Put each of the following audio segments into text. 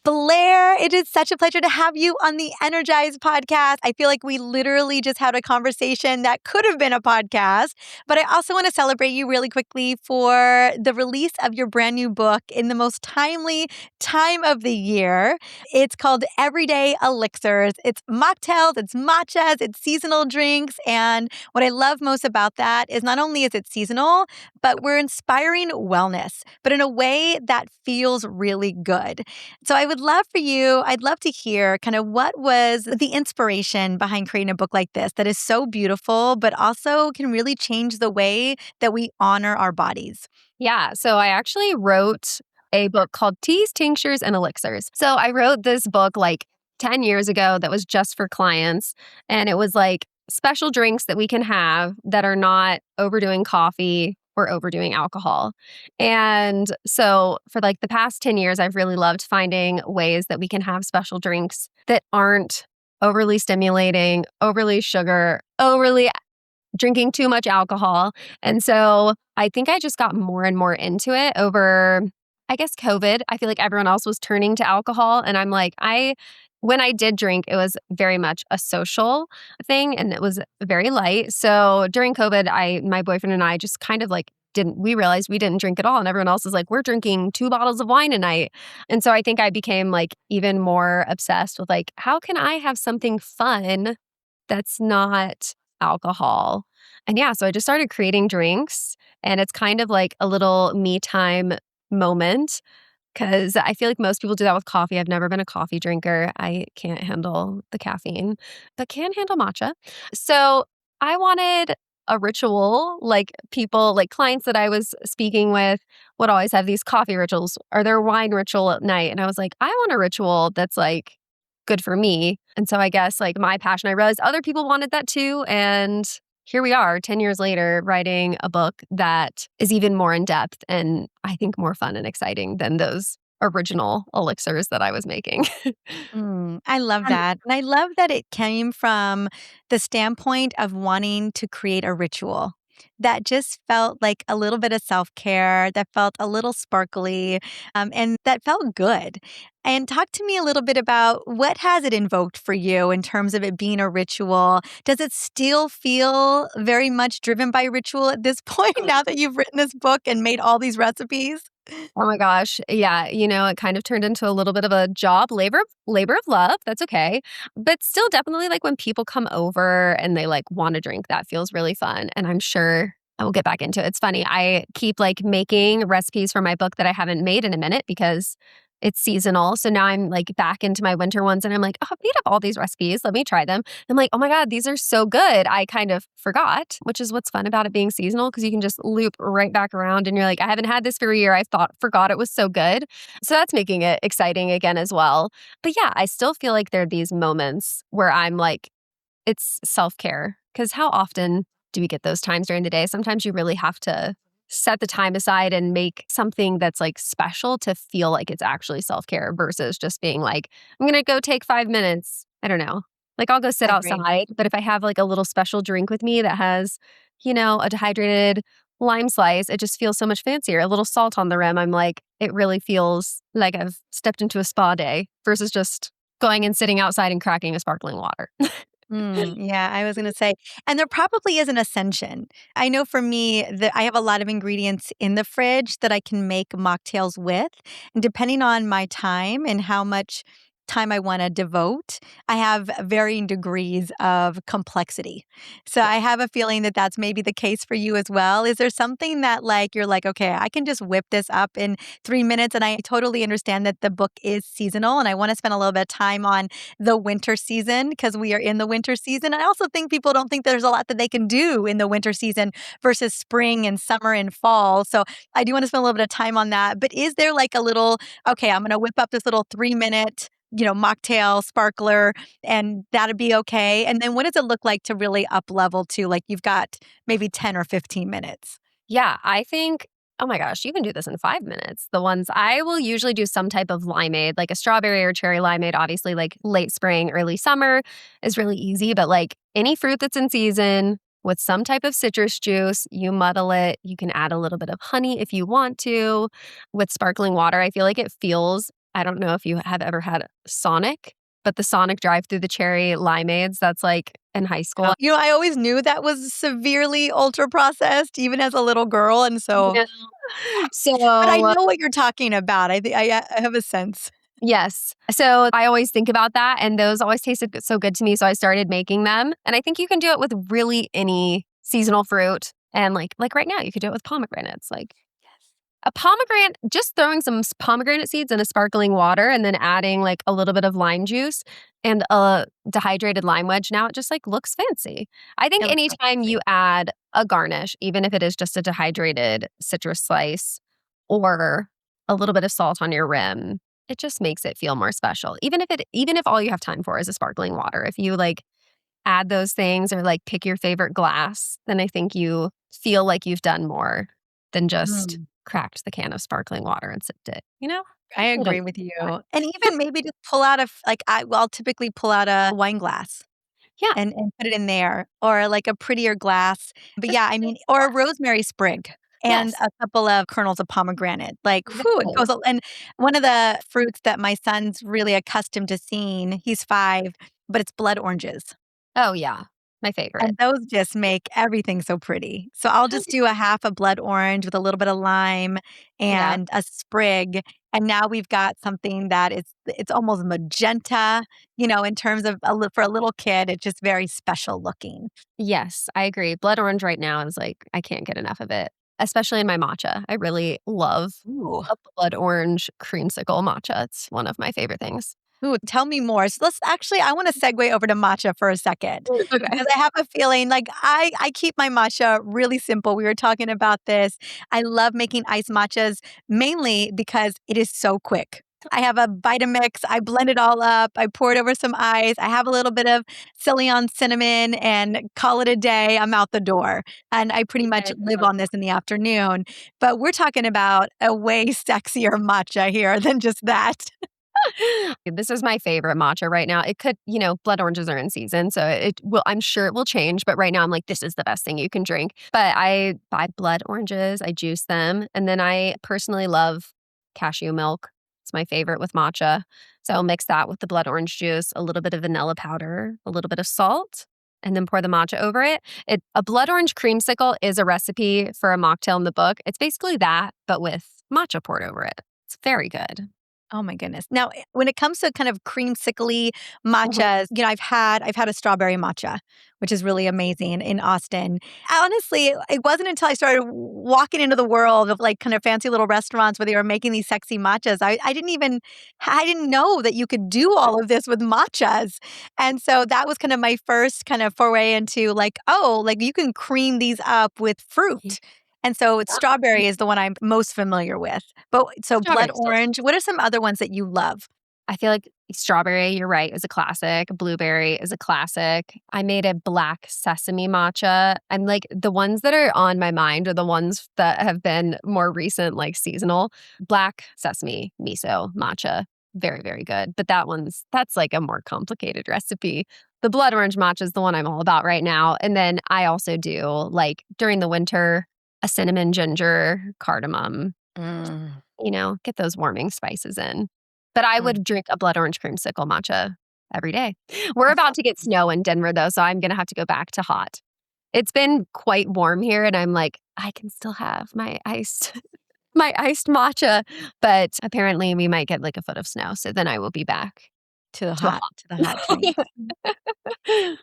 Blair, it is such a pleasure to have you on the Energize podcast. I feel like we literally just had a conversation that could have been a podcast, but I also want to celebrate you really quickly for the release of your brand new book in the most timely time of the year. It's called Everyday Elixirs. It's mocktails, it's matchas, it's seasonal drinks. And what I love most about that is not only is it seasonal, but we're inspiring wellness, but in a way that feels really good. So I'd love to hear kind of what was the inspiration behind creating a book like this that is so beautiful, but also can really change the way that we honor our bodies. Yeah, so I actually wrote a book called Teas, Tinctures, and Elixirs. So I wrote this book like 10 years ago that was just for clients. And it was like special drinks that we can have that are not overdoing coffee or overdoing alcohol. And so for like the past 10 years, I've really loved finding ways that we can have special drinks that aren't overly stimulating, overly sugar, overly drinking too much alcohol. And so I think I just got more and more into it over, I guess, COVID. I feel like everyone else was turning to alcohol. And I'm like, when I did drink, it was very much a social thing and it was very light. So during COVID, my boyfriend and I just kind of like we realized we didn't drink at all. And everyone else is like, we're drinking 2 bottles of wine a night. And so I think I became like even more obsessed with like, how can I have something fun that's not alcohol? And yeah, so I just started creating drinks and it's kind of like a little me time moment. Because I feel like most people do that with coffee. I've never been a coffee drinker. I can't handle the caffeine, but can handle matcha. So I wanted a ritual, like people, like clients that I was speaking with would always have these coffee rituals or their wine ritual at night. And I was like, I want a ritual that's like good for me. And so I guess like my passion, I realized other people wanted that too. And here we are 10 years later writing a book that is even more in depth and I think more fun and exciting than those original elixirs that I was making. I love that. And I love that it came from the standpoint of wanting to create a ritual that just felt like a little bit of self-care, that felt a little sparkly, and that felt good. And talk to me a little bit about what has it invoked for you in terms of it being a ritual? Does it still feel very much driven by ritual at this point now that you've written this book and made all these recipes? Oh my gosh. Yeah. It kind of turned into a little bit of a job, labor of love. That's okay. But still definitely like when people come over and they like want to drink, that feels really fun. And I'm sure I will get back into it. It's funny. I keep like making recipes for my book that I haven't made in a minute because it's seasonal. So now I'm like back into my winter ones and I'm like, oh, I've made up all these recipes. Let me try them. I'm like, oh my God, these are so good. I kind of forgot, which is what's fun about it being seasonal because you can just loop right back around and you're like, I haven't had this for a year. Forgot it was so good. So that's making it exciting again as well. But yeah, I still feel like there are these moments where I'm like, it's self-care because how often do we get those times during the day? Sometimes you really have to set the time aside and make something that's like special to feel like it's actually self-care versus just being like, I'm going to go take 5 minutes. I don't know. Like I'll go sit outside, but if I have like a little special drink with me that has, a dehydrated lime slice, it just feels so much fancier. A little salt on the rim. I'm like, it really feels like I've stepped into a spa day versus just going and sitting outside and cracking a sparkling water. Yeah, I was going to say, and there probably is an ascension. I know for me that I have a lot of ingredients in the fridge that I can make mocktails with. And depending on my time and how much time I want to devote, I have varying degrees of complexity. So I have a feeling that that's maybe the case for you as well. Is there something that like you're like, okay, I can just whip this up in 3 minutes? And I totally understand that the book is seasonal and I want to spend a little bit of time on the winter season because we are in the winter season. I also think people don't think there's a lot that they can do in the winter season versus spring and summer and fall. So I do want to spend a little bit of time on that. But is there like a little, okay, I'm going to whip up this little 3-minute mocktail, sparkler, and that'd be okay. And then what does it look like to really up level to like you've got maybe 10 or 15 minutes? Yeah, I think, oh my gosh, you can do this in 5 minutes. The ones I will usually do some type of limeade, like a strawberry or cherry limeade, obviously like late spring, early summer is really easy, but like any fruit that's in season, with some type of citrus juice. You muddle it. You can add a little bit of honey if you want to. With sparkling water, I feel like it feels, I don't know if you have ever had Sonic, but the Sonic drive-through, the cherry limeades, that's like in high school. I always knew that was severely ultra processed even as a little girl, and so Yeah. but I So, know what you're talking about. I have a sense. yes. So I always think about that, and those always tasted so good to me, so I started making them, and I think you can do it with really any seasonal fruit, and like right now, you could do it with pomegranates, like a pomegranate, just throwing some pomegranate seeds in a sparkling water and then adding like a little bit of lime juice and a dehydrated lime wedge. Now it just like looks fancy. I think It looks so anytime fancy. you add a garnish, even if it is just a dehydrated citrus slice or a little bit of salt on your rim, it just makes it feel more special. Even if all you have time for is a sparkling water, if you like add those things or like pick your favorite glass, then I think you feel like you've done more than just Mm. cracked the can of sparkling water and sipped it, you know? I I don't agree with you. And even maybe just pull out a f like, I'll typically pull out a wine glass Yeah, and put it in there or, like, a prettier glass. But, just yeah, I mean or a rosemary sprig and yes, a couple of kernels of pomegranate. Like, whew, it exactly. goes a and one of the fruits that my son's really accustomed to seeing, he's 5, but it's blood oranges. Oh, yeah, my favorite. And those just make everything so pretty. So I'll just do a half a blood orange with a little bit of lime Yeah. and a sprig, and now we've got something that it's almost magenta, in terms of for a little kid, it's just very special looking. Yes, I agree. Blood orange right now is like, I can't get enough of it, especially in my matcha. I really love Ooh. a blood orange creamsicle matcha. It's one of my favorite things. Ooh, tell me more. So let's actually I wanna segue over to matcha for a second Okay. because I have a feeling like I keep my matcha really simple. We were talking about this. I love making iced matchas mainly because it is so quick. I have a Vitamix, I blend it all up, I pour it over some ice, I have a little bit of Ceylon cinnamon and call it a day, I'm out the door. And I pretty much There you live go. on this in the afternoon. But we're talking about a way sexier matcha here than just that. This is my favorite matcha right now. It could, blood oranges are in season, so I'm sure it will change, but right now I'm like, this is the best thing you can drink. But I buy blood oranges, I juice them, and then I personally love cashew milk. It's my favorite with matcha. So I'll mix that with the blood orange juice, a little bit of vanilla powder, a little bit of salt, and then pour the matcha over it. A blood orange creamsicle is a recipe for a mocktail in the book. It's basically that, but with matcha poured over it. It's very good. Oh my goodness. Now, when it comes to kind of creamsicle-y Mhm. matchas, I've had a strawberry matcha, which is really amazing in Austin. Honestly, it wasn't until I started walking into the world of like kind of fancy little restaurants where they were making these sexy matchas. I didn't know that you could do all of this with matchas. And so that was kind of my first kind of foray into like, oh, like you can cream these up with fruit. And so Yeah. strawberry is the one I'm most familiar with. But so blood Strawberry's delicious. orange, what are some other ones that you love? I feel like strawberry, you're right, is a classic. Blueberry is a classic. I made a black sesame matcha. I'm like, the ones that are on my mind are the ones that have been more recent, like seasonal. Black sesame miso matcha, very, very good. But that's like a more complicated recipe. The blood orange matcha is the one I'm all about right now. And then I also do like during the winter, a cinnamon, ginger, cardamom, Mm, get those warming spices in. But I mm, would drink a blood orange creamsicle matcha every day. We're that about sounds to get snow in Denver though, so I'm gonna have to go back to hot. It's been quite warm here and I'm like, I can still have my iced my iced matcha, but apparently we might get like a foot of snow, so then I will be back to to the hot hot. drinks.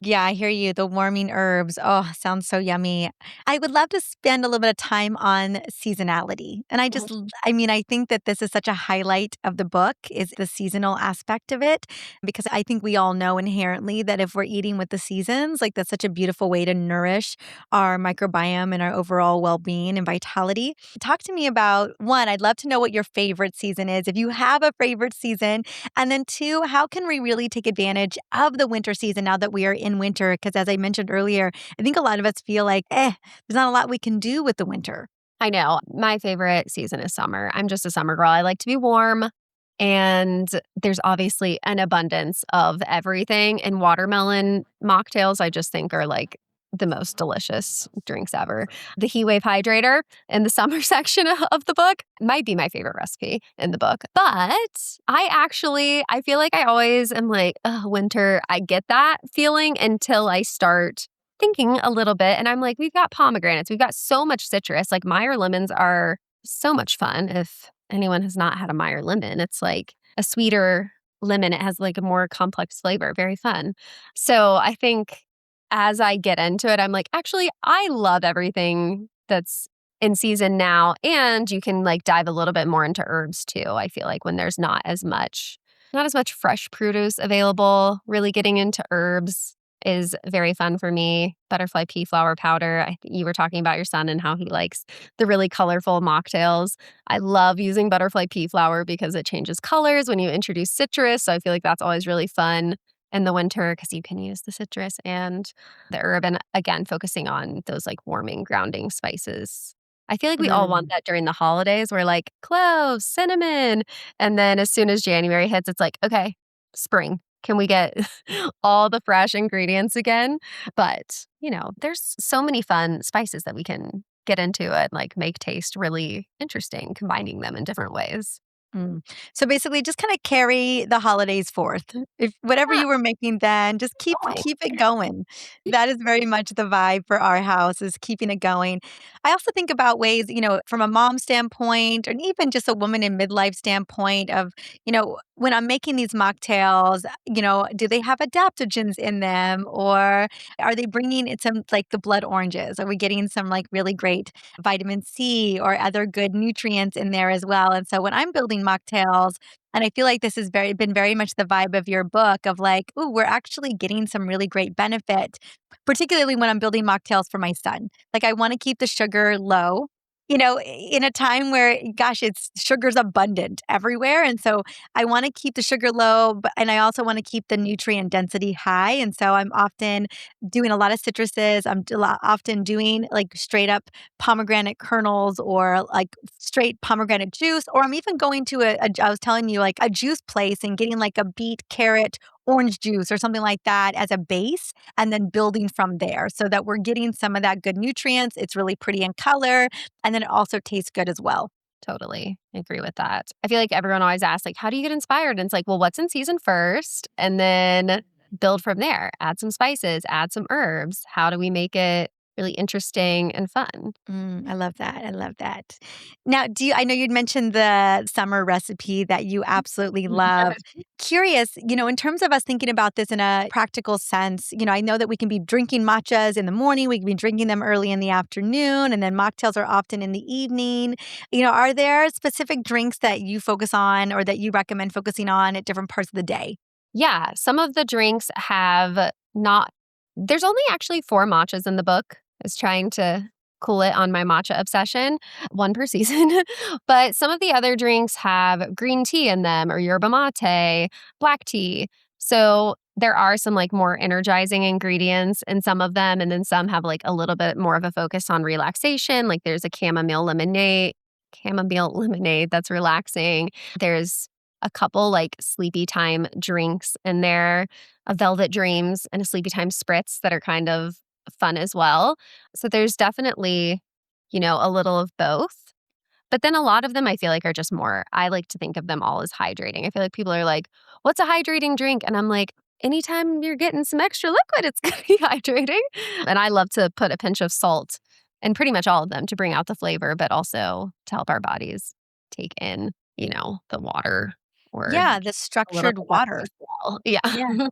Yeah, I hear you. The warming herbs. Oh, sounds so yummy. I would love to spend a little bit of time on seasonality. And I mean, I think that this is such a highlight of the book is the seasonal aspect of it because I think we all know inherently that if we're eating with the seasons, like that's such a beautiful way to nourish our microbiome and our overall well-being and vitality. Talk to me about one, I'd love to know what your favorite season is. If you have a favorite season, and then two, how can we really take advantage of the winter season now that we are in winter? Because as I mentioned earlier, I think a lot of us feel like, there's not a lot we can do with the winter. I know. My favorite season is summer. I'm just a summer girl. I like to be warm. And there's obviously an abundance of everything. And watermelon mocktails, I just think are like the most delicious drinks ever. The Heat Wave Hydrator in the summer section of the book might be my favorite recipe in the book. But I feel like I always am like, oh, winter, I get that feeling until I start thinking a little bit. And I'm like, we've got pomegranates, we've got so much citrus. Like Meyer lemons are so much fun. If anyone has not had a Meyer lemon, it's like a sweeter lemon. It has like a more complex flavor, very fun. So I think as I get into it, I'm like, actually, I love everything that's in season now. And you can like dive a little bit more into herbs too. I feel like when there's not as much fresh produce available, really getting into herbs is very fun for me. Butterfly pea flower powder. You were talking about your son and how he likes the really colorful mocktails. I love using butterfly pea flower because it changes colors when you introduce citrus. So I feel like that's always really fun in the winter because you can use the citrus and the herb. And again, focusing on those like warming, grounding spices. I feel like we all want Mm. that during the holidays. We're like cloves, cinnamon. And then as soon as January hits, it's like, okay, spring. Can we get all the fresh ingredients again? But, there's so many fun spices that we can get into and like make taste really interesting, combining them in different ways. Mm. So basically just kinda carry the holidays forth. If whatever Yeah, you were making then, just point. keep it going. That is very much the vibe for our house is keeping it going. I also think about ways, from a mom standpoint and even just a woman in midlife standpoint of, when I'm making these mocktails, do they have adaptogens in them or are they bringing in some like the blood oranges? Are we getting some like really great vitamin C or other good nutrients in there as well. And so when I'm building mocktails, and I feel like this has been very much the vibe of your book of like, ooh, we're actually getting some really great benefit, particularly when I'm building mocktails for my son. Like I want to keep the sugar low. In a time where, gosh, it's sugar's abundant everywhere. And so I want to keep the sugar low, and I also want to keep the nutrient density high. And so I'm often doing a lot of citruses. Often doing like straight up pomegranate kernels or like straight pomegranate juice, or I'm even going to I was telling you, like a juice place and getting like a beet, carrot, orange juice or something like that as a base and then building from there so that we're getting some of that good nutrients. It's really pretty in color and then it also tastes good as well. Totally agree with that. I feel like everyone always asks, like, how do you get inspired? And it's like, well, what's in season first? And then build from there. Add some spices, add some herbs. How do we make it really interesting and fun? I love that. I love that. Now, I know you'd mentioned the summer recipe that you absolutely love. Curious, in terms of us thinking about this in a practical sense, I know that we can be drinking matchas in the morning, we can be drinking them early in the afternoon, and then mocktails are often in the evening. Are there specific drinks that you focus on or that you recommend focusing on at different parts of the day? Yeah, some of the drinks have not, there's only actually four matchas in the book. I was trying to cool it on my matcha obsession, one per season. But some of the other drinks have green tea in them or yerba mate, black tea. So there are some like more energizing ingredients in some of them. And then some have like a little bit more of a focus on relaxation. Like there's a chamomile lemonade that's relaxing. There's a couple like sleepy time drinks in there, a Velvet Dreams and a sleepy time spritz that are kind of fun as well. So there's definitely, a little of both. But then a lot of them I feel like are just more, I like to think of them all as hydrating. I feel like people are like, what's a hydrating drink? And I'm like, anytime you're getting some extra liquid, it's going to be hydrating. And I love to put a pinch of salt in pretty much all of them to bring out the flavor, but also to help our bodies take in, the water or Yeah, the a little structured bit less as water. well. Yeah. Yeah.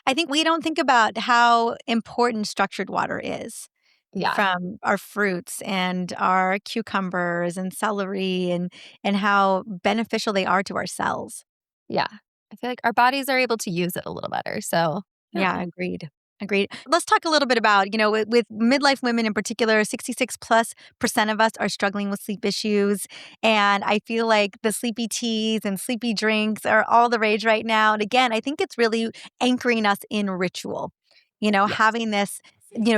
I think we don't think about how important structured water is Yeah. from our fruits and our cucumbers and celery and how beneficial they are to our cells. Yeah. I feel like our bodies are able to use it a little better. So, yeah. Yeah, agreed. Agreed. Let's talk a little bit about, with midlife women in particular, 66 plus percent of us are struggling with sleep issues. And I feel like the sleepy teas and sleepy drinks are all the rage right now. And again, I think it's really anchoring us in ritual, Yes. having this,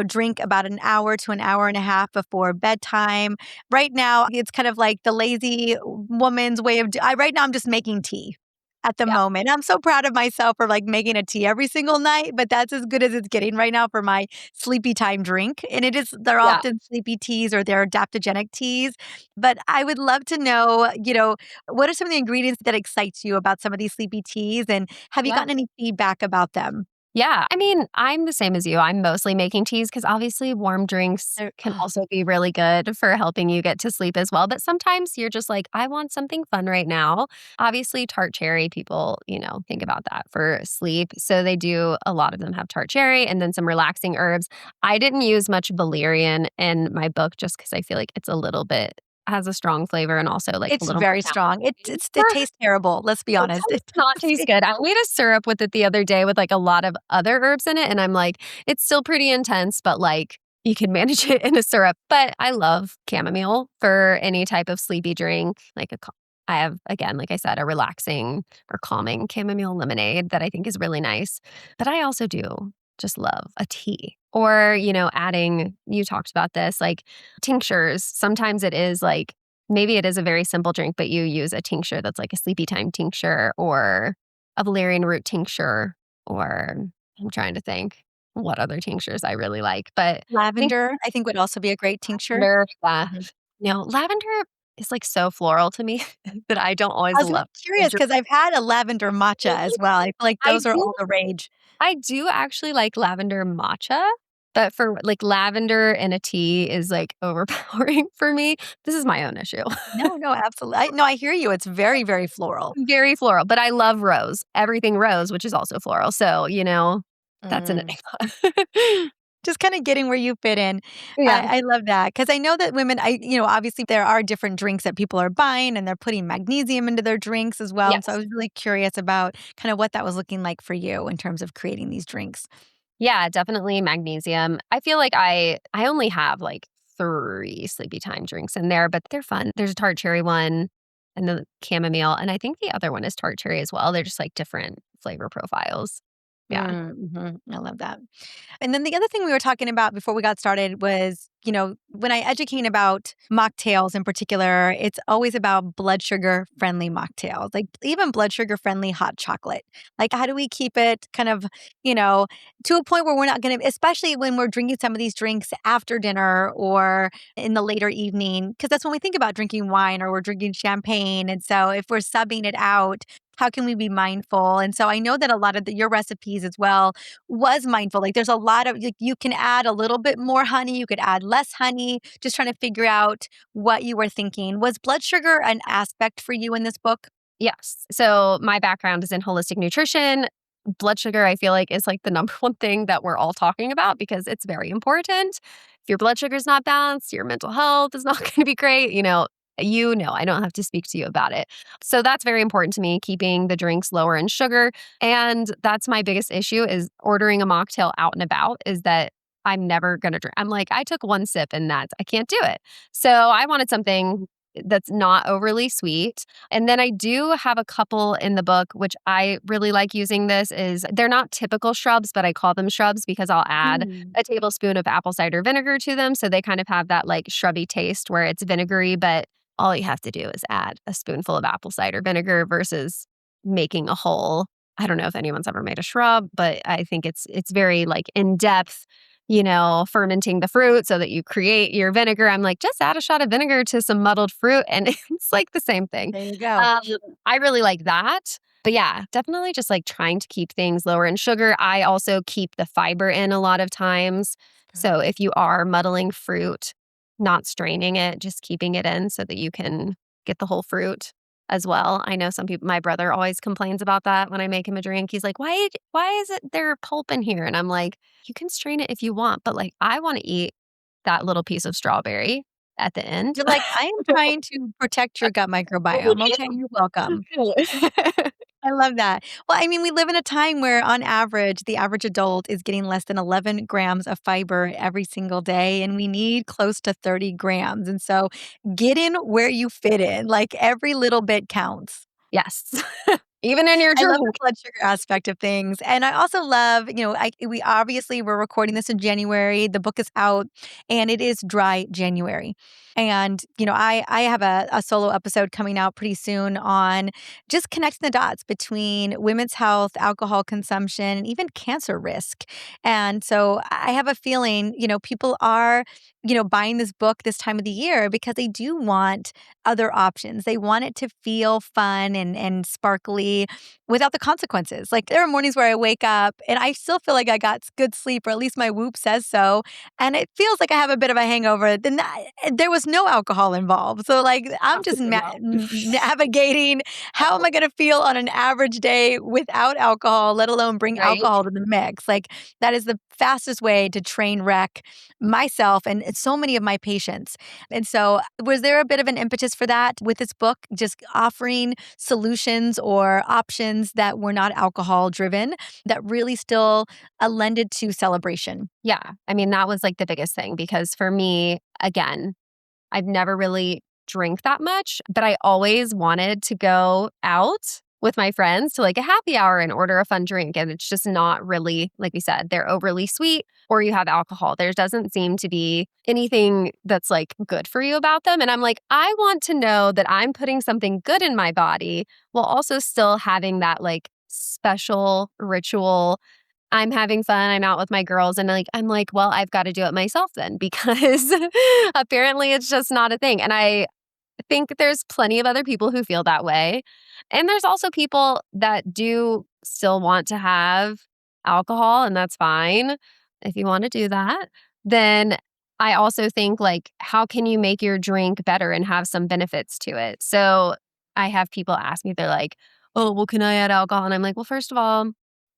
drink about an hour to an hour and a half before bedtime. Right now, it's kind of like the lazy woman's way of, right now I'm just making tea. at the Yeah. moment. I'm so proud of myself for, like, making a tea every single night, but that's as good as it's getting right now for my sleepy time drink, and they're Yeah. often sleepy teas or they're adaptogenic teas, but I would love to know, what are some of the ingredients that excites you about some of these sleepy teas, and have you Yeah. gotten any feedback about them? Yeah. I mean, I'm the same as you. I'm mostly making teas because obviously warm drinks They're can also be really good for helping you get to sleep as well. But sometimes you're just like, I want something fun right now. Obviously, tart cherry, people, think about that for sleep. So they do, a lot of them have tart cherry and then some relaxing herbs. I didn't use much valerian in my book just because I feel like it's a little bit, has a strong flavor and also like a It's little more very strong. challenging. It tastes terrible, let's be It honest. does not taste good. I made a syrup with it the other day with, like, a lot of other herbs in it, and I'm like, "It's still pretty intense, but, like, you can manage it in a syrup." But I love chamomile for any type of sleepy drink, like a ca I have, again, like I said, a relaxing or calming chamomile lemonade that I think is really nice. But I also do just love a tea or, adding you talked about this, like, tinctures. Sometimes it is, like, maybe it is a very simple drink, but you use a tincture that's like a sleepy time tincture or a valerian root tincture, or I'm trying to think what other tinctures I really like. But I think Lavender, I think, would also be a great tincture. lavender, Mhm. lavender is like so floral to me that I don't always I was love the curious drink. because 'cause I've had a lavender matcha as well. I feel like I those are do all the rage. I do actually like lavender matcha, but for like lavender in a tea is like overpowering for me. This is my own issue. No, no, absolutely. No, I hear you. It's very, very floral. Very floral, but I love rose. Everything rose, which is also floral. So, that's an Mm. enigma. Just kinda getting where you fit in. Yeah. I love that because I know that women obviously there are different drinks that people are buying, and they're putting magnesium into their drinks as well, and so I Yes. was really curious about kinda what that was looking like for you in terms of creating these drinks. Yeah, definitely magnesium. I feel like I only have like 3 sleepy time drinks in there, but they're fun. There's a tart cherry one and the chamomile, and I think the other one is tart cherry as well. They're just like different flavor profiles. Yeah. Mhm. I love that. And then the other thing we were talking about before we got started was, when I educate about mocktails in particular, it's always about blood sugar friendly mocktails, like even blood sugar friendly hot chocolate. Like, how do we keep it kind of, you know, to a point where we're not going to, especially when we're drinking some of these drinks after dinner or in the later evening, because that's when we think about drinking wine or we're drinking champagne. And so if we're subbing it out, how can we be mindful? And so I know that a lot of your recipes as well was mindful. Like there's a lot of like you can add a little bit more honey, you could add less honey, just trying to figure out what you were thinking. Was blood sugar an aspect for you in this book? Yes. So my background is in holistic nutrition. Blood sugar, I feel like, is like the number one thing that we're all talking about because it's very important. If your blood sugar is not balanced, your mental health is not going to be great. I don't have to speak to you about it. So that's very important to me, keeping the drinks lower in sugar. And that's my biggest issue is ordering a mocktail out and about is that I'm never going to drink. I'm like, I took one sip and I can't do it. So I wanted something that's not overly sweet. And then I do have a couple in the book, which I really like using this is they're not typical shrubs, but I call them shrubs because I'll add Mm. a tablespoon of apple cider vinegar to them. So they kind of have that like shrubby taste where it's vinegary, but all you have to do is add a spoonful of apple cider vinegar versus making a whole. I don't know if anyone's ever made a shrub, but I think it's very like in depth, fermenting the fruit so that you create your vinegar. I'm like, just add a shot of vinegar to some muddled fruit and it's like the same thing. There you go. Um, I really like that. But yeah, definitely just like trying to keep things lower in sugar. I also keep the fiber in a lot of times. So if you are muddling fruit, not straining it, just keeping it in so that you can get the whole fruit as well. I know some people, my brother always complains about that when I make him a drink. He's like, why is it there pulp in here? And I'm like, you can strain it if you want, but like I want to eat that little piece of strawberry at the end. You're like, I am trying to protect your gut microbiome. Okay, you're welcome. I love that. Well, I mean, we live in a time where, on average, the average adult is getting less than 11 grams of fiber every single day, and we need close to 30 grams. And so, get in where you fit in, like every little bit counts. Yes. Even in your I love the drink. blood sugar aspect of things, and I also love, we obviously we're recording this in January, the book is out, and it is Dry January. And, I have a solo episode coming out pretty soon on just connecting the dots between women's health, alcohol consumption, and even cancer risk. And so I have a feeling, people are, buying this book this time of the year because they do want other options. They want it to feel fun and sparkly without the consequences. Like, there are mornings where I wake up and I still feel like I got good sleep, or at least my Whoop says so, and it feels like I have a bit of a hangover. Then there was no alcohol involved. So, like, I'm just Absolutely not. navigating how am I going to feel on an average day without alcohol, let alone bring Right? alcohol to the mix. Like, that is the fastest way to train wreck myself and so many of my patients. And so, was there a bit of an impetus for that with this book, just offering solutions or options that were not alcohol driven, that really still lended to celebration? Yeah. I mean, that was like the biggest thing because for me, again, I've never really drank that much, but I always wanted to go out with my friends to like a happy hour and order a fun drink. And it's just not really, like we said, they're overly sweet or you have alcohol. There doesn't seem to be anything that's like good for you about them. And I'm like, I want to know that I'm putting something good in my body while also still having that like special ritual. I'm having fun. I'm out with my girls and I'm like, well, I've got to do it myself then because apparently it's just not a thing. And I think there's plenty of other people who feel that way. And there's also people that do still want to have alcohol, and that's fine if you want to do that. Then I also think, like, how can you make your drink better and have some benefits to it? So I have people ask me, they're like, oh, well, can I add alcohol? And I'm like, well, first of all,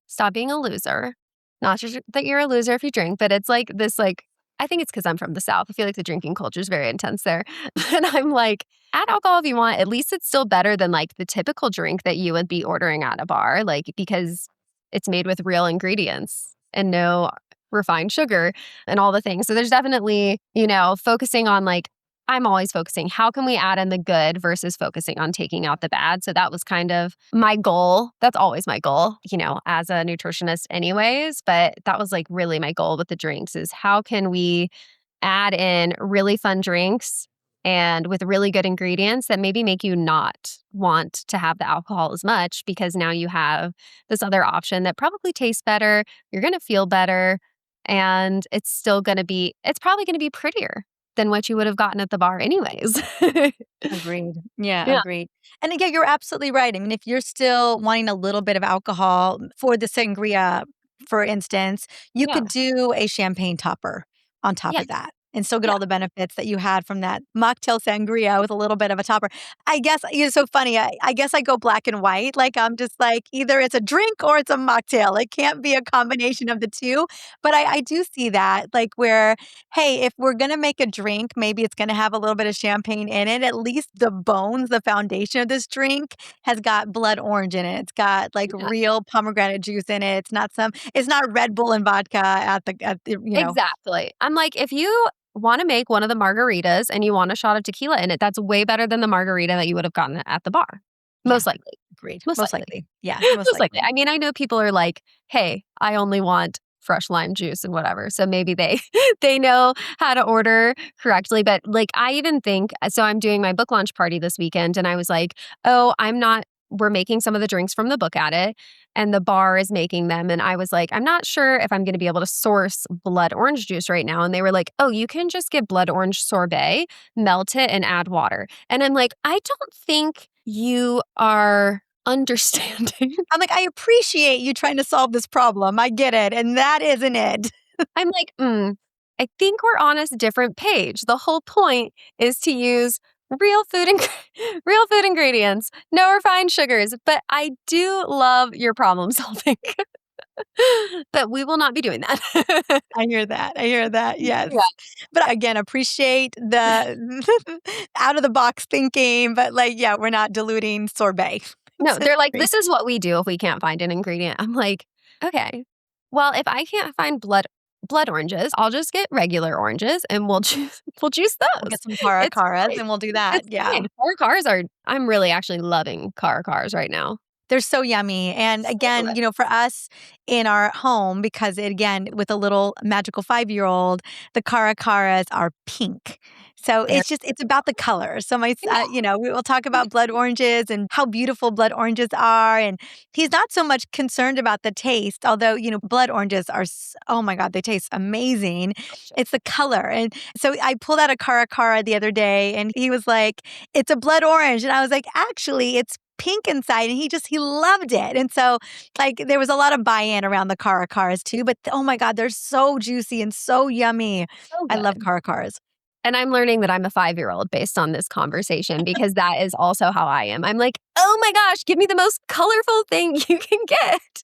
stop being a loser. Not just that you're a loser if you drink, but it's like this, like, I think it's because I'm from the South. I feel like the drinking culture is very intense there. And I'm like, add alcohol if you want. At least it's still better than like the typical drink that you would be ordering at a bar, like because it's made with real ingredients and no refined sugar and all the things. So there's definitely, focusing on like, I'm always focusing, how can we add in the good versus focusing on taking out the bad? So that was kind of my goal. That's always my goal, as a nutritionist, anyways. But that was like really my goal with the drinks is how can we add in really fun drinks and with really good ingredients that maybe make you not want to have the alcohol as much because now you have this other option that probably tastes better, you're going to feel better, and it's probably going to be prettier than what you would have gotten at the bar anyways. Agreed. Yeah, Yeah. agreed. And again, you're absolutely right. I mean, if you're still wanting a little bit of alcohol for the sangria, for instance, you Yeah. could do a champagne topper on top Yeah. of that and still get Yeah. all the benefits that you had from that mocktail sangria with a little bit of a topper. I guess it's so funny. I guess I go black and white. Like, I'm just like, either it's a drink or it's a mocktail. It can't be a combination of the two. But I do see that, like, where, hey, if we're gonna make a drink, maybe it's gonna have a little bit of champagne in it. At least the bones, the foundation of this drink has got blood orange in it. It's got like Yeah. real pomegranate juice in it. It's not Red Bull and vodka at the. Exactly. I'm like, if you want to make one of the margaritas and you want a shot of tequila in it, that's way better than the margarita that you would have gotten at the bar. Yeah, Most likely. agreed. Most Most likely. likely. Yeah, most Most likely. likely. I mean, I know people are like, "Hey, I only want fresh lime juice and whatever." So maybe they they know how to order correctly, but like I even think so I'm doing my book launch party this weekend and I was like, "Oh, we're making some of the drinks from the book at it and the bar is making them." And I was like, "I'm not sure if I'm going to be able to source blood orange juice right now." And they were like, "Oh, you can just get blood orange sorbet, melt it and add water." And I'm like, "I don't think you are understanding." I'm like, I appreciate you trying to solve this problem. I get it. And that isn't it. I'm like, I think we're on a different page. The whole point is to use real food and real food ingredients, no refined sugars. But I do love your problem solving. But we will not be doing that. I hear that. I hear that. Yeah. Yes. But again, appreciate the out of the box thinking, but like, yeah, we're not diluting sorbet. No, It's they're like, great. this is what we do if we can't find an ingredient. I'm like, okay. Well, if I can't find blood oranges, I'll just get regular oranges and we'll juice We'll those. get some cara It's caras fine. and we'll do that. It's Yeah. fine. Car cars are I'm really actually loving car cars right now. They're so yummy. And So again, delicious. for us in our home, because again, with a little magical 5-year-old, the caracaras are pink. So There. it's about the color. So Yeah. we will talk about blood oranges and how beautiful blood oranges are. And he's not so much concerned about the taste, although, blood oranges are, oh my God, they taste amazing. It's the color. And so I pulled out a caracara the other day and he was like, it's a blood orange. And I was like, actually, it's pink inside. And he loved it. And so like there was a lot of buy-in around the caracaras too, but oh my God, they're so juicy and so yummy. So I love good. caracaras. And I'm learning that I'm a 5-year-old based on this conversation because that is also how I am. I'm like, "Oh my gosh, give me the most colorful thing you can get."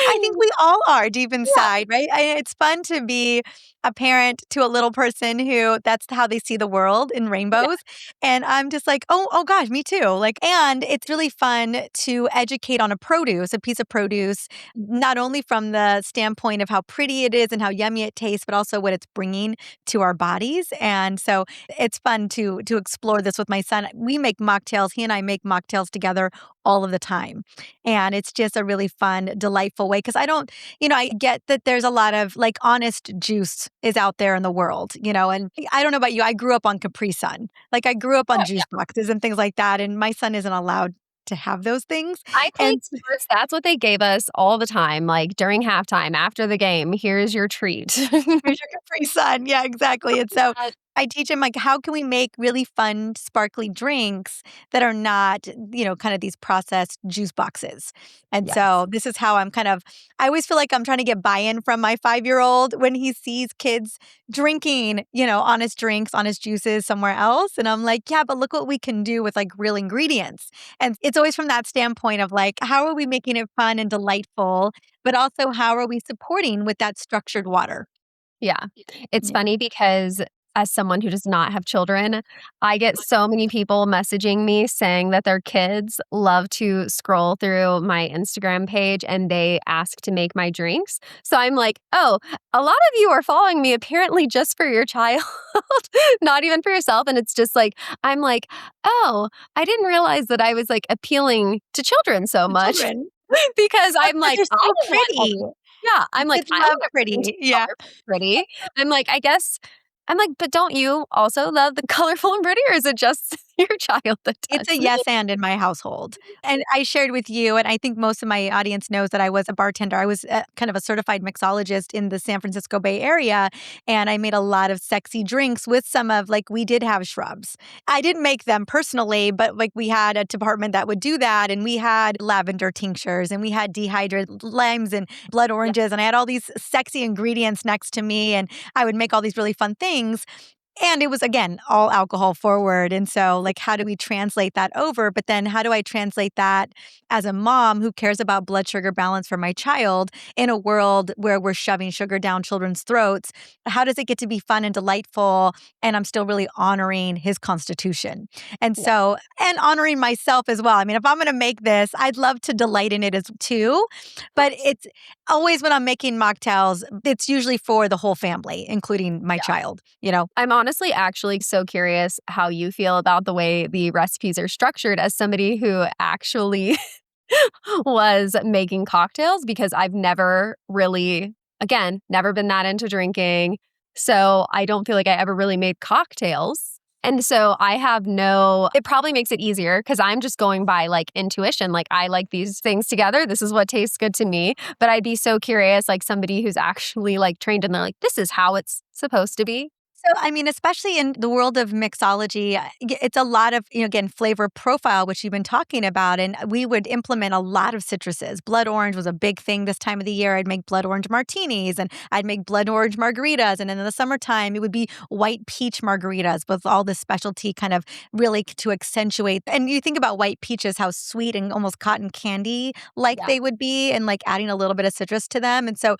I think we all are deep Yeah, inside, right? It's fun to be a parent to a little person who that's how they see the world in yeah, rainbows. And I'm just like, oh gosh, me too. Like, and it's really fun to educate on a piece of produce, not only from the standpoint of how pretty it is and how yummy it tastes, but also what it's bringing to our bodies. And so it's fun to explore this with my son. We make mocktails. He and I make mocktails together all of the time. And it's just a really fun, delightful way because I get that there's a lot of like honest juice is out there in the world, and I don't know about you. I grew up on Capri Sun. Like I grew up on yeah. juice boxes and things like that. And my son isn't allowed to have those things. I take And sports. That's what they gave us all the time, like during halftime after the game. Here's your treat. here's your Capri Sun. Yeah, exactly. And so I teach him like how can we make really fun, sparkly drinks that are not, kind of these processed juice boxes. And Yes. so this is how I always feel like I'm trying to get buy-in from my 5-year-old when he sees kids drinking, honest drinks, honest juices somewhere else. And I'm like, yeah, but look what we can do with like real ingredients. And it's always from that standpoint of like, how are we making it fun and delightful, but also how are we supporting with that structured water? Yeah. It's Yeah. funny because as someone who does not have children, I get so many people messaging me saying that their kids love to scroll through my Instagram page and they ask to make my drinks. So I'm like, oh, a lot of you are following me apparently just for your child, not even for yourself. And it's just like, I'm like, oh, I didn't realize that I was like appealing to children so The much children. because Well, I'm kids like, are I so don't want all pretty. the yeah, I'm like, Kids I love want everything to pretty. be Yeah. colorful and pretty. I'm like, I guess I'm like, "But don't you also love the colorful and pretty, or is it just your child that It's a does?" yes and in my household. And I shared with you, and I think most of my audience knows that I was a bartender. I was kind of a certified mixologist in the San Francisco Bay Area, and I made a lot of sexy drinks with some of like we did have shrubs. I didn't make them personally, but like we had a department that would do that, and we had lavender tinctures, and we had dehydrated limes and blood Yeah, oranges, and I had all these sexy ingredients next to me, and I would make all these really fun things. And it was, again, all alcohol forward, and so, like, how do we translate that over? But then how do I translate that as a mom who cares about blood sugar balance for my child in a world where we're shoving sugar down children's throats? How does it get to be fun and delightful, and I'm still really honoring his constitution? And yeah, so and honoring myself as well. I mean, if I'm gonna make this, I'd love to delight in it as too, of but course. it's always when I'm making mocktails, it's usually for the whole family, including my Yeah. child, you know? I'm honestly actually so curious how you feel about the way the recipes are structured as somebody who actually was making cocktails because I've never really, again, never been that into drinking. So I don't feel like I ever really made cocktails. And so I have no, it probably makes it easier because I'm just going by like intuition. Like I like these things together. This is what tastes good to me. But I'd be so curious, like somebody who's actually like trained and they're like, this is how it's supposed to be. So, I mean, especially in the world of mixology, it's a lot of, again, flavor profile, which you've been talking about. And we would implement a lot of citruses. Blood orange was a big thing this time of the year. I'd make blood orange martinis and I'd make blood orange margaritas. And in the summertime, it would be white peach margaritas with all this specialty kind of really to accentuate. And you think about white peaches, how sweet and almost cotton candy like Yeah. they would be, and like adding a little bit of citrus to them. And so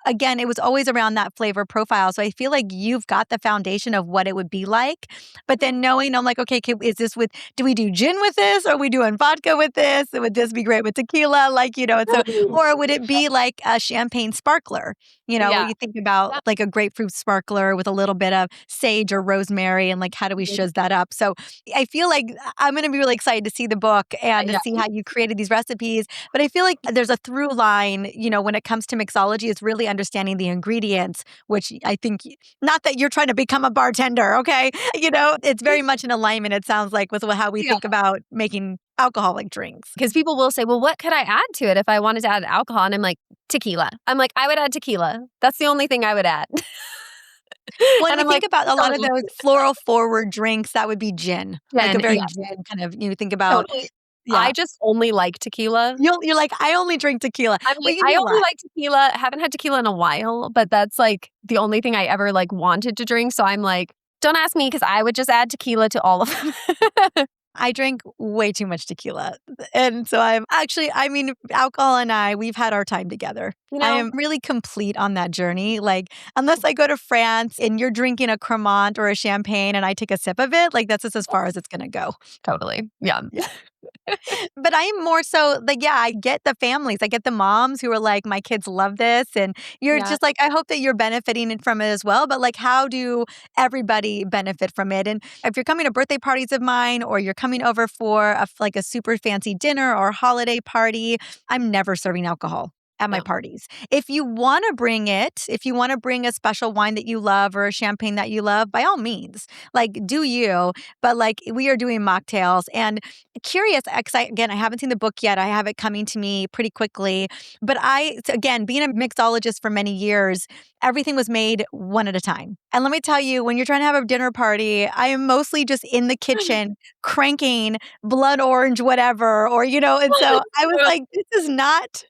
again, it was always around that flavor profile. So I feel like you've got the foundation of what it would be like. But then knowing, I'm like, okay, is this with, do we do gin with this? Or are we doing vodka with this? Would this be great with tequila? Like, and so, or would it be like a champagne sparkler? What Yeah. you think about Yeah. like a grapefruit sparkler with a little bit of sage or rosemary, and like, how do we shiz that up? So I feel like I'm going to be really excited to see the book and to Yeah. see how you created these recipes. But I feel like there's a through line, when it comes to mixology, it's really understanding the ingredients, which I think, not that you're trying to become a bartender, okay? It's very much in alignment, it sounds like, with how we Yeah. think about making alcoholic drinks. Because people will say, well, what could I add to it if I wanted to add alcohol? And I'm like, tequila. I'm like, I would add tequila. That's the only thing I would add. Well, and And we I'm think like, about a lot of done. those floral forward drinks, that would be gin, like a Gin, very yeah, gin kind of, you think about, totally. yeah. I just only like tequila. You're like, I only drink tequila. I'm Well, like, you I do a only lot. like tequila. Haven't had tequila in a while, but that's like the only thing I ever like wanted to drink. So I'm like, don't ask me because I would just add tequila to all of them. I drink way too much tequila. And so alcohol and we've had our time together. You I know? am really complete on that journey. Like, unless I go to France and you're drinking a Cremant or a champagne and I take a sip of it, like, that's just as far as it's going to go. Totally. Yeah. Yeah. But I am more so like, yeah, I get the families. I get the moms who are like, my kids love this. And you're Yeah. just like, I hope that you're benefiting from it as well. But like, how do everybody benefit from it? And if you're coming to birthday parties of mine, or you're coming over for like a super fancy dinner or holiday party, I'm never serving alcohol at my No. parties. If you want to bring it, if you want to bring a special wine that you love or a champagne that you love, by all means, like, do you. But like, we are doing mocktails, and curious, because I haven't seen the book yet. I have it coming to me pretty quickly. But again, being a mixologist for many years, everything was made one at a time. And let me tell you, when you're trying to have a dinner party, I am mostly just in the kitchen cranking blood orange, whatever, and so I was like, this is not,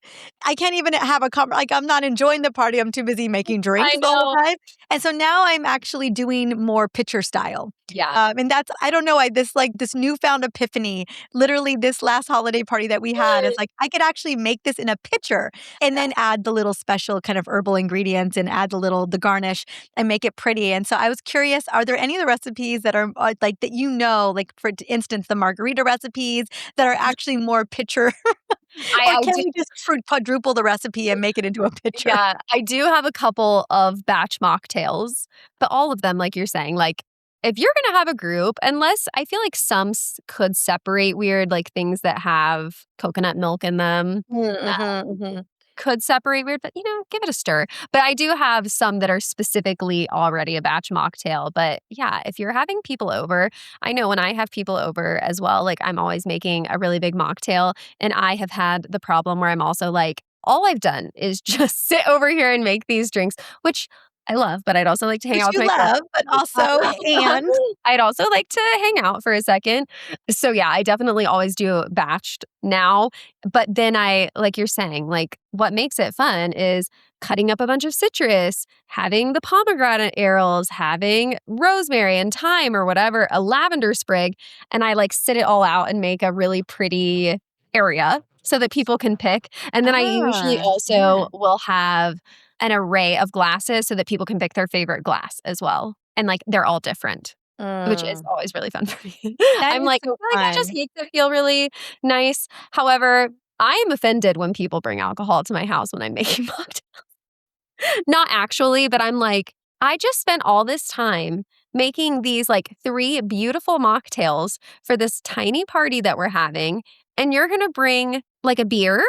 I can't even have like, I'm not enjoying the party. I'm too busy making I drinks all know. the time. And so now I'm actually doing more pitcher style. Yeah. And that's, I don't know, this newfound epiphany, literally this last holiday party that we had, is like, I could actually make this in a pitcher and then add the little special kind of herbal ingredients and add the garnish and make it pretty. And so I was curious, are there any of the recipes that are like, that, like, for instance, the margarita recipes that are actually more pitcher? Or I can do. we just quadruple the recipe and make it into a pitcher? Yeah, I do have a couple of batch mocktails, but all of them, like you're saying, like if you're gonna have a group, unless I feel like some could separate weird, like things that have coconut milk in them, could separate weird, but give it a stir. But I do have some that are specifically already a batch mocktail. But yeah, if you're having people over, I know when I have people over as well, like I'm always making a really big mocktail. And I have had the problem where I'm also like, all I've done is just sit over here and make these drinks, which I love, but I'd also like to hang Which out you with my friends. love, but also, and I'd also like to hang out for a second. So yeah, I definitely always do batched now. But then like you're saying, like what makes it fun is cutting up a bunch of citrus, having the pomegranate arils, having rosemary and thyme or whatever, a lavender sprig. And I like sit it all out and make a really pretty area so that people can pick. And then I usually yeah. also will have an array of glasses so that people can pick their favorite glass as well. And like they're all different, which is Mm, always really fun for me. that I'm is like, I so feel like that just fun. makes it feel really nice. However, I am offended when people bring alcohol to my house when I'm making mocktails. Not actually, but I'm like, I just spent all this time making these like 3 beautiful mocktails for this tiny party that we're having, and you're gonna bring like a beer?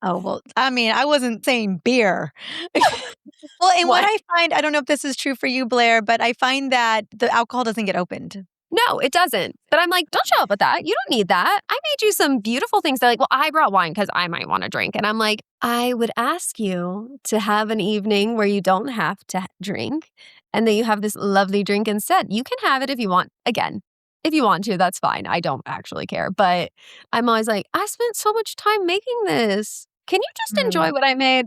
Oh, well, I wasn't saying beer. Well, and what What? I find, I don't know if this is true for you, Blair, but I find that the alcohol doesn't get opened. No, it doesn't. But I'm like, don't show up with that. You don't need that. I made you some beautiful things. They're like, well, I brought wine because I might want to drink. And I'm like, I would ask you to have an evening where you don't have to drink and that you have this lovely drink instead. You can have it if you want. Again, if you want to, that's fine. I don't actually care. But I'm always like, I spent so much time making this. Can you just enjoy Mm. what I made?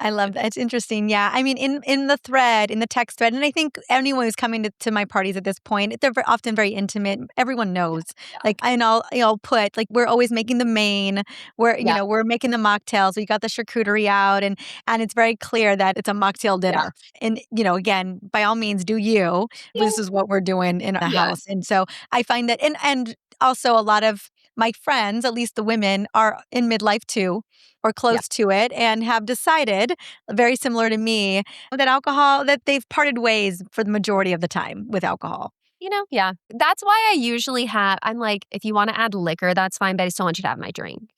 I love that. It's interesting. Yeah. I mean, in the thread, in the text thread, and I think anyone who's coming to my parties at this point, they're often very intimate. Everyone knows. Yeah. Like, and I'll put like we're always making the main. Yeah. We're making the mocktails. We got the charcuterie out, and it's very clear that it's a mocktail Yeah. dinner. And again, by all means, do you. But Yeah. this is what we're doing in the Yeah. house, and so I find that, and also a lot of my friends, at least the women, are in midlife too, or Yeah. close to it, and have decided, very similar to me, that they've parted ways for the majority of the time with alcohol. Yeah. That's why I usually I'm like, if you want to add liquor, that's fine, but I still want you to have my drink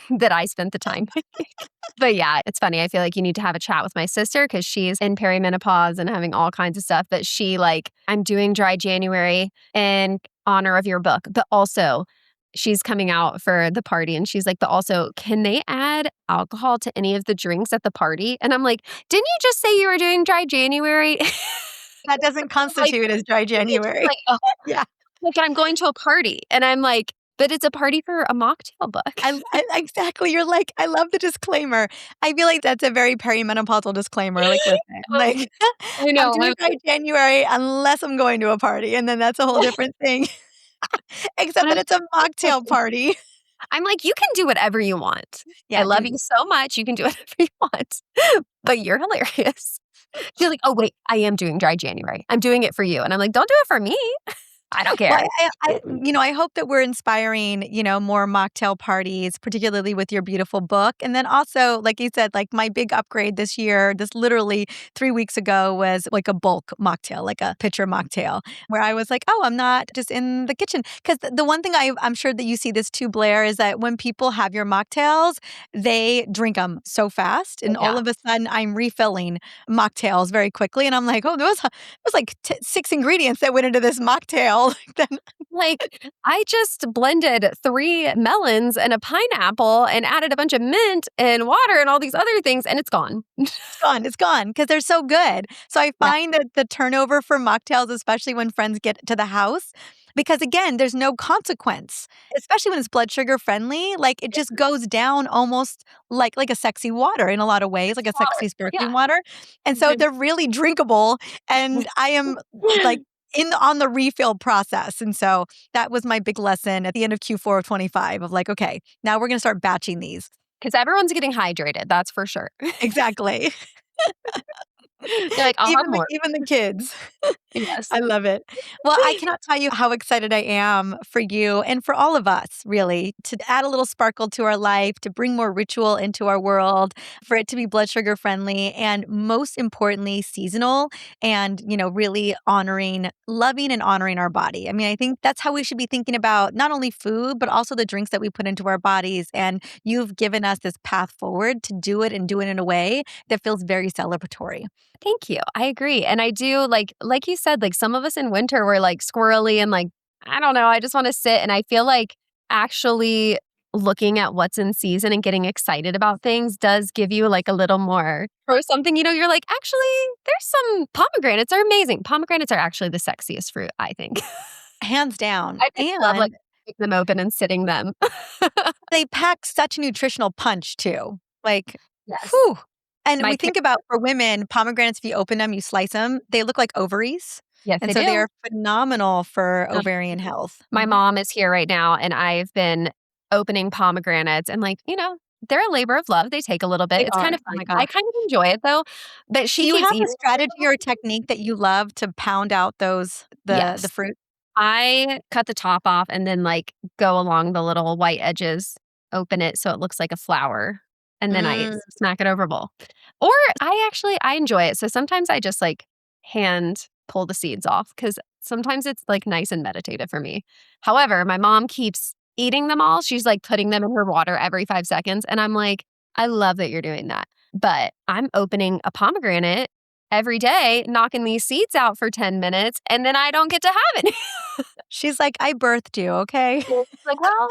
that I spent the time. But yeah, it's funny. I feel like you need to have a chat with my sister because she's in perimenopause and having all kinds of stuff. But I'm doing dry January in honor of your book, but also she's coming out for the party and she's like, but also, can they add alcohol to any of the drinks at the party? And I'm like, didn't you just say you were doing dry January? That doesn't Like, constitute as dry January. like, oh, Yeah. like I'm going to a party. And I'm like, but it's a party for a mocktail book. I exactly. You're like, I love the disclaimer. I feel like that's a very perimenopausal disclaimer. Like, listen, Oh, like, I I'm know. doing dry January unless I'm going to a party, and then that's a whole different thing. Except that it's a mocktail party. I'm like, you can do whatever you want. I Yeah, love dude. you so much. You can do whatever you want, but you're hilarious. She's like, oh, wait, I am doing dry January. I'm doing it for you. And I'm like, don't do it for me. I don't Well, care. I hope that we're inspiring, more mocktail parties, particularly with your beautiful book. And then also, like you said, like my big upgrade this year, this literally 3 weeks ago was like a bulk mocktail, like a pitcher mocktail, where I was like, oh, I'm not just in the kitchen. Because the one thing I'm sure that you see this too, Blair, is that when people have your mocktails, they drink them so fast. And all Yeah. of a sudden, I'm refilling mocktails very quickly. And I'm like, oh, there was like 6 ingredients that went into this mocktail. Then Like, I just blended 3 melons and a pineapple and added a bunch of mint and water and all these other things, and it's gone. it's gone because they're so good. So I Yeah. find that the turnover for mocktails, especially when friends get to the house, because again, there's no consequence, especially when it's blood sugar friendly. Like it just goes down almost like a sexy water in a lot of ways, like a Water. sexy sparkling Yeah. water. And so they're really drinkable. And I am like on the refill process. And so that was my big lesson at the end of Q4 of 25 of like, okay, now we're going to start batching these. Because everyone's getting hydrated, that's for sure. Exactly. You're like, I'll have more. Even the kids. Yes. I love it. Well, I cannot tell you how excited I am for you and for all of us, really, to add a little sparkle to our life, to bring more ritual into our world, for it to be blood sugar friendly, and most importantly, seasonal and, really loving and honoring our body. I mean, I think that's how we should be thinking about not only food, but also the drinks that we put into our bodies. And you've given us this path forward to do it and do it in a way that feels very celebratory. Thank you. I agree. And I do like you said, like some of us in winter were like squirrely and like, I don't know, I just want to sit. And I feel like actually looking at what's in season and getting excited about things does give you like a little more or something, you're like, actually, there's some pomegranates are amazing. Pomegranates are actually the sexiest fruit, I think. Hands down. I just love like And picking them open and sitting them. they pack such a nutritional punch too. Like, Yes. whew. And My we think about for women, pomegranates, if you open them, you slice them, they look like ovaries. Yes, And they so they do. are phenomenal for Um, ovarian health. My Mhm. mom is here right now, and I've been opening pomegranates and they're a labor of love. They take a little bit. They It's kind are. of Oh fun. my I gosh. kind of enjoy it though, but Do she you keeps have a eating. strategy or a technique that you love to pound out the Yes. fruit? I cut the top off and then go along the little white edges, open it so it looks like a flower, and then I Mm. smack it over a bowl. Or I enjoy it. So sometimes I just hand pull the seeds off because sometimes it's nice and meditative for me. However, my mom keeps eating them all. She's putting them in her water every 5 seconds. And I'm like, I love that you're doing that. But I'm opening a pomegranate every day, knocking these seeds out for 10 minutes, and then I don't get to have it. She's like, I birthed you, okay? It's like, well,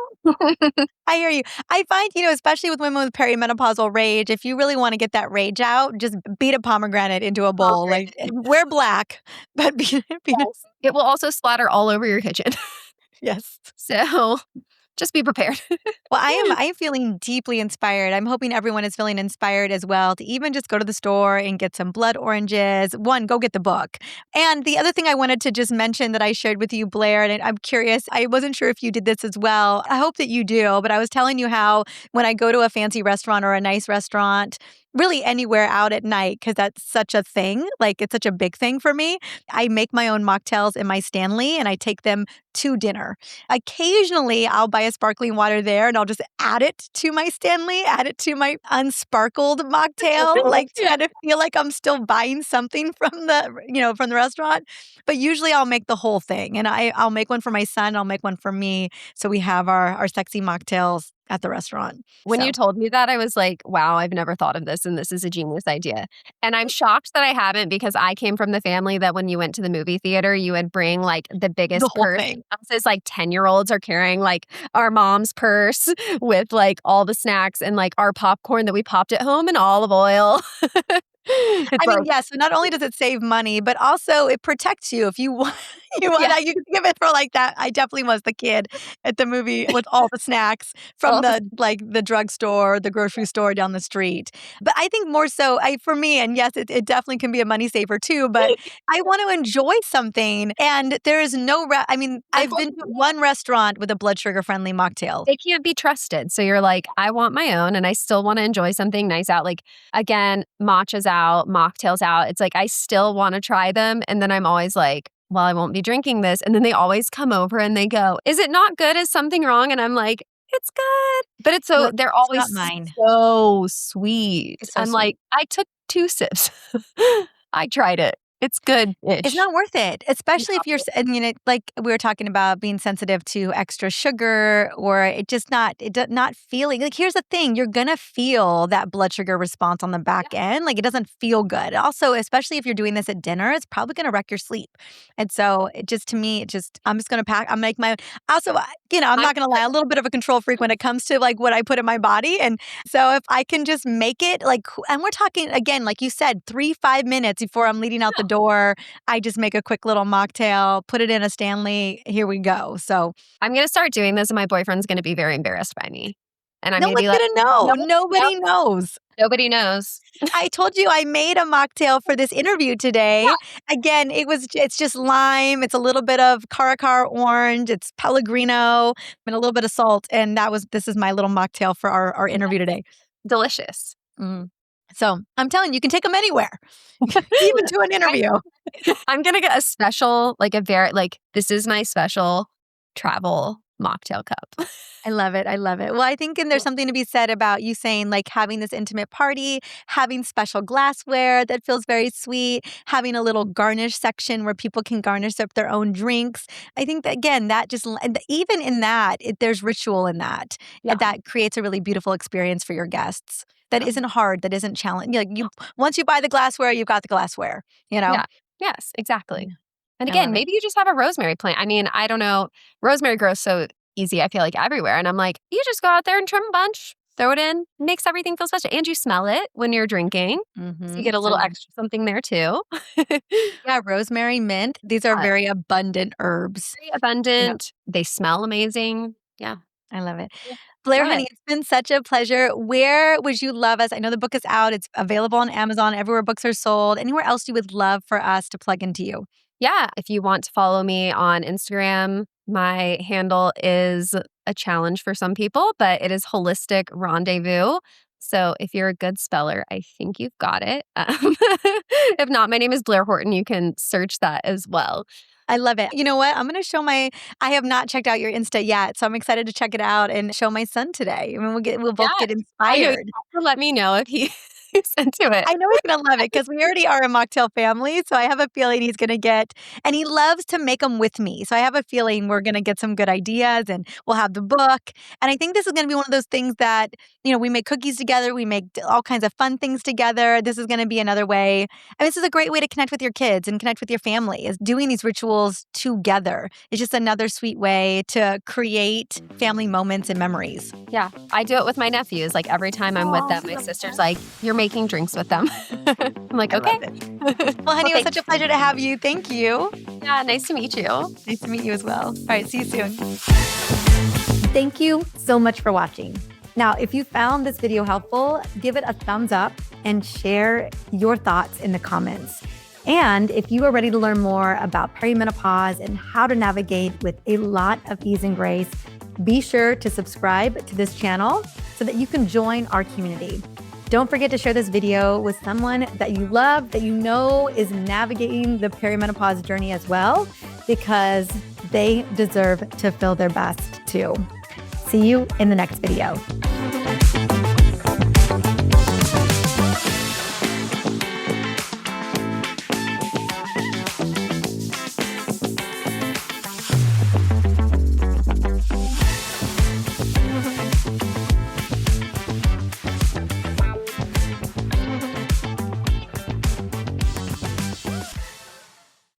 I hear you. I find, especially with women with perimenopausal rage, if you really want to get that rage out, just beat a pomegranate into a bowl. Like, wear black, but beat it. yes. It will also splatter all over your kitchen. Yes. So just be prepared. Well, I am feeling deeply inspired. I'm hoping everyone is feeling inspired as well to even just go to the store and get some blood oranges. One, go get the book. And the other thing I wanted to just mention that I shared with you, Blair, and I'm curious, I wasn't sure if you did this as well. I hope that you do, but I was telling you how when I go to a fancy restaurant or a nice restaurant, really anywhere out at night, because that's such a thing, like it's such a big thing for me, I make my own mocktails in my Stanley and I take them to dinner. Occasionally, I'll buy a sparkling water there and I'll just add it to my Stanley, add it to my unsparkled mocktail, like to Yeah. kind of feel like I'm still buying something from the restaurant. But usually I'll make the whole thing and I'll make one for my son, I'll make one for me. So we have our sexy mocktails at the restaurant. When you So told me that, I was like, wow, I've never thought of this, and this is a genius idea. And I'm shocked that I haven't because I came from the family that when you went to the movie theater, you would bring like the the biggest whole purse. thing. Us as like 10-year-olds are carrying like our mom's purse with like all the snacks and like our popcorn that we popped at home and olive oil. It's I mean, like, yes, so not only does it save money, but also it protects you if you want yeah, you can give it for like that. I definitely was the kid at the movie with all the snacks from all the the drugstore, the grocery store down the street. But I think more so for me, and yes, it definitely can be a money saver too, but I want to enjoy something and there is no I mean, I've been to one restaurant with a blood sugar friendly mocktail. they can't be trusted. So you're like, I want my own and I still want to enjoy something nice out. Like, again, matcha's out, mocktails out. It's like, I still want to try them. And then I'm always like, well, I won't be drinking this. And then they always come over and they go, is it not good? Is something wrong? And I'm like, it's good. But it's so, Look, they're it's not always mine. so sweet. It's so I'm sweet. like, I took 2 sips. I tried it. It's good It's ish. not worth it, especially if you're I mean, like we were talking about being sensitive to extra sugar or not feeling like here's the thing, you're gonna feel that blood sugar response on the back end. Like it doesn't feel good. Also, especially if you're doing this at dinner, it's probably gonna wreck your sleep. And so it just to me, I'm just gonna I'm make my also I'm I'm not gonna lie, a little bit of a control freak when it comes to like what I put in my body. And so if I can just make it like and we're talking again, like you said, 3-5 minutes before I'm leading out the door. I just make a quick little mocktail, put it in a Stanley. Here we go. So I'm gonna start doing this, and my boyfriend's gonna be very embarrassed by me. And I'm no gonna be one's like, gonna know. no, no, Nobody knows. nobody knows. I told you I made a mocktail for this interview today. Again, it's just lime. It's a little bit of Caracar orange. It's Pellegrino and a little bit of salt. And this is my little mocktail for our interview today. Delicious. Mm. So I'm telling you, you can take them anywhere, even to an interview. I'm gonna get a special, like a very like this is my special travel mocktail cup. I love it. I love it. Well, I think and there's something to be said about you saying like having this intimate party, having special glassware that feels very sweet, having a little garnish section where people can garnish up their own drinks. I think that again, that just and even in that, there's ritual in that. Yeah. And that creates a really beautiful experience for your guests. That Yeah. isn't hard. That isn't challenging. Like you, once you buy the glassware, you've got the glassware. You know. Yeah. Yes, exactly. Yeah, And I again, love it. maybe you just have a rosemary plant. I mean, I don't know. Rosemary grows so easy, I feel like everywhere. And I'm like, you just go out there and trim a bunch, throw it in, makes everything feel special. And you smell it when you're drinking. So you get a So little extra something there too. yeah, rosemary, mint. These are very abundant herbs. Very abundant. They smell amazing. Yeah. I love it. Yeah. Blair, Love it. honey, it's been such a pleasure. Where would you love us? I know the book is out. It's available on Amazon, everywhere books are sold. Anywhere else you would love for us to plug into you? Yeah. If you want to follow me on Instagram, my handle is a challenge for some people, but it is Holistic Rendezvous. So if you're a good speller, I think you've got it. If not, my name is Blair Horton. You can search that as well. I love it. You know what? I'm going to I have not checked out your Insta yet, so I'm excited to check it out and show my son today. I mean, we'll both Yeah. get I know you inspired. have to let me know if he's into it. I know he's gonna love it because we already are a mocktail family, so I have a feeling he's gonna get and he loves to make them with me, so I have a feeling we're gonna get some good ideas and we'll have the book, and I think this is gonna be one of those things that, we make cookies together, we make all kinds of fun things together. This is gonna be another way this is a great way to connect with your kids and connect with your family, is doing these rituals together. It's just another sweet way to create family moments and memories. Yeah. I do it with my nephews. Like every time I'm with them, my sister's like, you're making drinks with them. I'm like, I okay. love it. Well, honey, it was such a pleasure to have you. Thank you. Yeah. Nice to meet you. Nice to meet you as well. All right, see you soon. Thank you so much for watching. Now, if you found this video helpful, give it a thumbs up and share your thoughts in the comments. And if you are ready to learn more about perimenopause and how to navigate with a lot of ease and grace, be sure to subscribe to this channel so that you can join our community. Don't forget to share this video with someone that you love, that you know is navigating the perimenopause journey as well, because they deserve to feel their best too. See you in the next video.